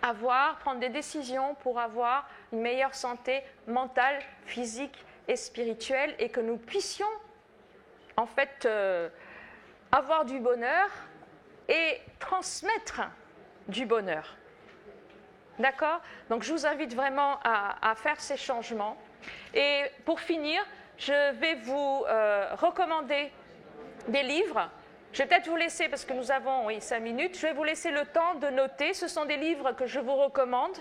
prendre des décisions pour avoir une meilleure santé mentale, physique et spirituelle, et que nous puissions en fait avoir du bonheur et transmettre du bonheur. D'accord ? Donc je vous invite vraiment à faire ces changements. Et pour finir, je vais vous recommander des livres. Je vais peut-être vous laisser, parce que nous avons 5 minutes, je vais vous laisser le temps de noter. Ce sont des livres que je vous recommande.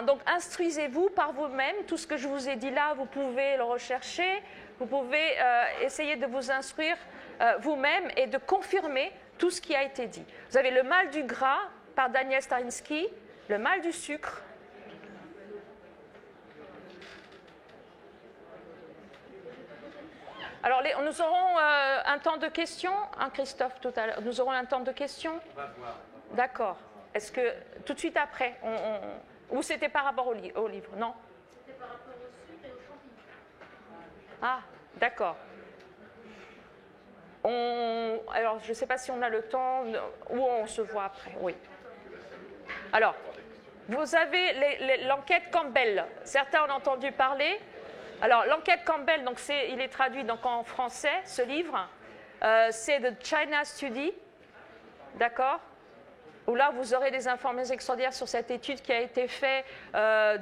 Donc instruisez-vous par vous-même. Tout ce que je vous ai dit là, vous pouvez le rechercher. Vous pouvez essayer de vous instruire vous-même et de confirmer tout ce qui a été dit. Vous avez Le mal du gras par Daniel Starinsky, Le mal du sucre. Alors, nous aurons un temps de questions, hein, Christophe, tout à l'heure. Nous aurons un temps de questions. On va voir. D'accord. Est-ce que tout de suite après, ou c'était par rapport au livre? Non. C'était par rapport au sucre et aux champignons. Ah, d'accord. Alors, je ne sais pas si on a le temps, ou on se voit après. Oui. Alors, vous avez l'enquête Campbell. Certains ont entendu parler. Alors, l'enquête Campbell, donc il est traduit donc en français, ce livre. C'est The China Study, d'accord ? Où là, vous aurez des informations extraordinaires sur cette étude qui a été faite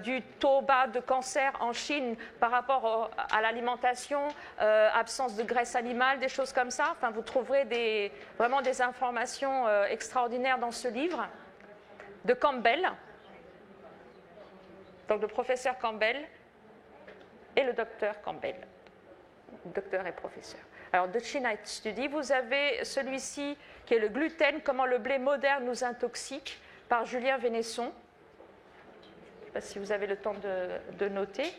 du taux bas de cancer en Chine par rapport à l'alimentation, absence de graisse animale, des choses comme ça. Enfin, vous trouverez vraiment des informations extraordinaires dans ce livre de Campbell, donc le professeur Campbell et le docteur Campbell, docteur et professeur. Alors, The China Study, vous avez celui-ci qui est le gluten, comment le blé moderne nous intoxique, par Julien Vénesson. Je ne sais pas si vous avez le temps de noter.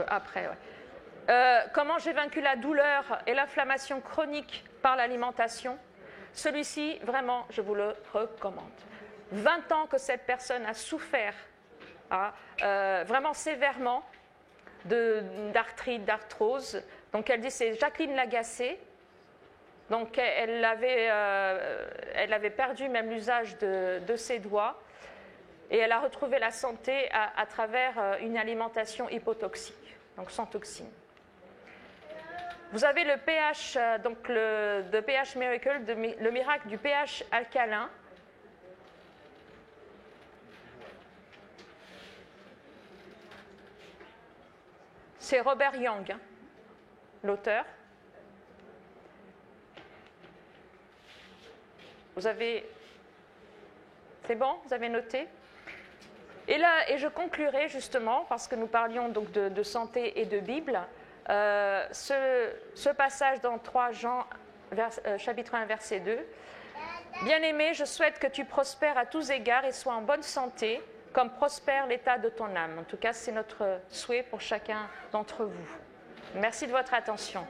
Après, ouais. Comment j'ai vaincu la douleur et l'inflammation chronique par l'alimentation. Celui-ci, vraiment, je vous le recommande. 20 ans que cette personne a souffert vraiment sévèrement d'arthrite, d'arthrose. Donc elle dit, c'est Jacqueline Lagacé. Donc elle avait perdu même l'usage de ses doigts et elle a retrouvé la santé à travers une alimentation hypotoxique, donc sans toxines. Vous avez le pH, donc le pH Miracle, le miracle du pH alcalin. C'est Robert Young, hein, l'auteur. Vous avez... C'est bon? Vous avez noté? Et là, et je conclurai justement, parce que nous parlions donc de santé et de Bible, ce passage dans 3 Jean, chapitre 1, verset 2. « Bien-aimé, je souhaite que tu prospères à tous égards et sois en bonne santé, comme prospère l'état de ton âme. » En tout cas, c'est notre souhait pour chacun d'entre vous. Merci de votre attention.